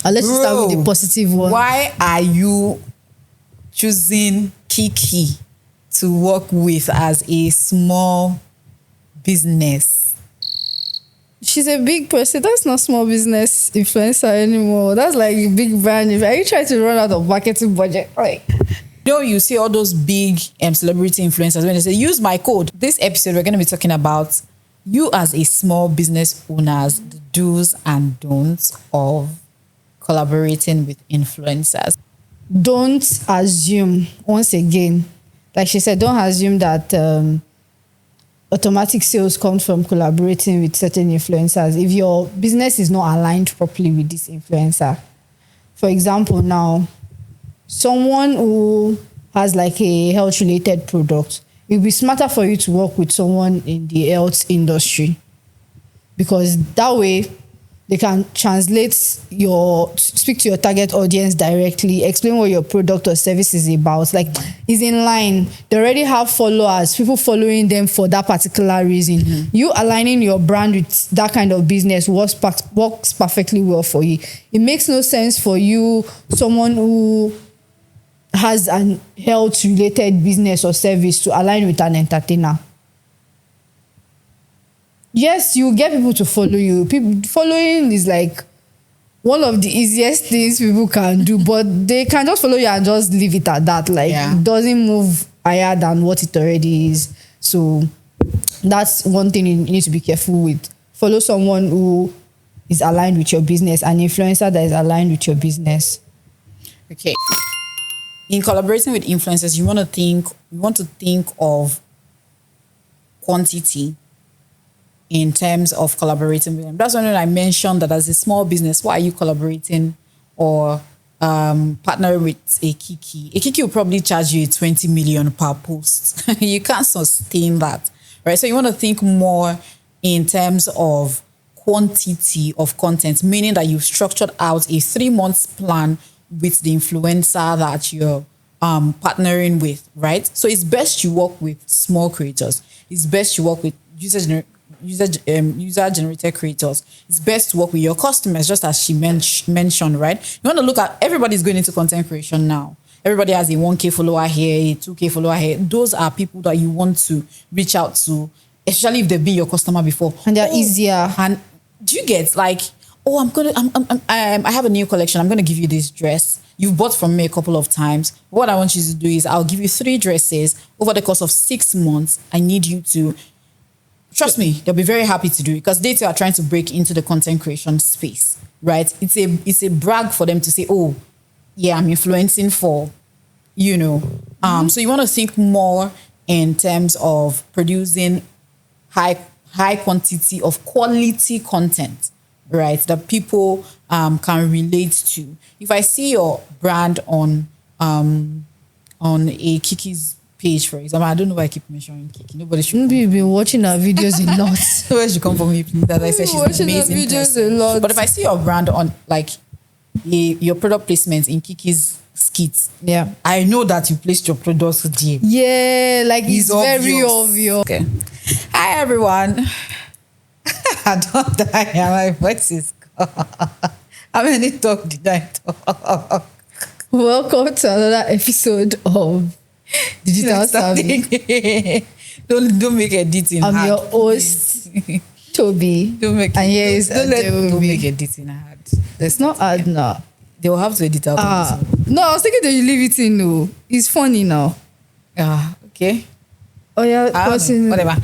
let's start with the Bro, positive one. why are you choosing Kiki to work with as a small business? She's a big person. That's not small business influencer anymore. That's like a big brand. Are you trying to run out of marketing budget? Like, You see all those big celebrity influencers when they say, use my code. This episode, we're going to be talking about you as a small business owners, the do's and don'ts of collaborating with influencers. don't assume, once again, like she said, don't assume that automatic sales comes from collaborating with certain influencers. If your business is not aligned properly with this influencer, for example, now, someone who has like a health related product, it will be smarter for you to work with someone in the health industry, because that way they can speak to your target audience directly, explain what your product or service is about. Like, is in line. They already have followers, people following them for that particular reason. Mm-hmm. You aligning your brand with that kind of business works perfectly well for you. It makes no sense for you, someone who has an health related business or service, to align with an entertainer. Yes, you get people to follow you. Following is like one of the easiest things people can do, but they can just follow you and just leave it at that. Like, It doesn't move higher than what it already is. So that's one thing you need to be careful with. Follow someone who is aligned with your business, an influencer that is aligned with your business. Okay. In collaborating with influencers, you want to think of quantity in terms of collaborating with them. That's when I mentioned that as a small business, why are you collaborating or partnering with a Kiki? A Kiki will probably charge you 20 million per post. You can't sustain that, right? So you want to think more in terms of quantity of content, meaning that you've structured out a 3-month plan with the influencer that you're partnering with, right? So it's best you work with small creators. It's best you work with user-generated creators. It's best to work with your customers, just as she mentioned, right? You want to look at, everybody's going into content creation now. Everybody has a 1K follower here, a 2K follower here. Those are people that you want to reach out to, especially if they've been your customer before. And they're easier. And do you get like, I have a new collection. I'm going to give you this dress. You've bought from me a couple of times. What I want you to do is I'll give you 3 dresses over the course of 6 months. I need you to, trust me, they'll be very happy to do it, because they too are trying to break into the content creation space, right? It's a brag for them to say, oh, yeah, I'm influencing for, So you want to think more in terms of producing high quantity of quality content, right, that people can relate to. If I see your brand on a Kiki's page, for example, I don't know why I keep mentioning Kiki. Nobody should. Maybe you've been watching our videos a lot. Where should come from me, please? That I said she's watching amazing. Our videos a lot. But if I see your brand on like your product placements in Kiki's skits, yeah, I know that you placed your products there. Yeah, like it's very obvious. Okay. Hi everyone. I don't die. My voice is gone. How many talk did I talk? Welcome to another episode of Digital Savvy. Don't make editing hard. I'm your host, Toby. Don't make editing hard. It's not hard now. They will have to edit out. No, I was thinking that you leave it in. No, it's funny now. Okay. Oh yeah, Whatever.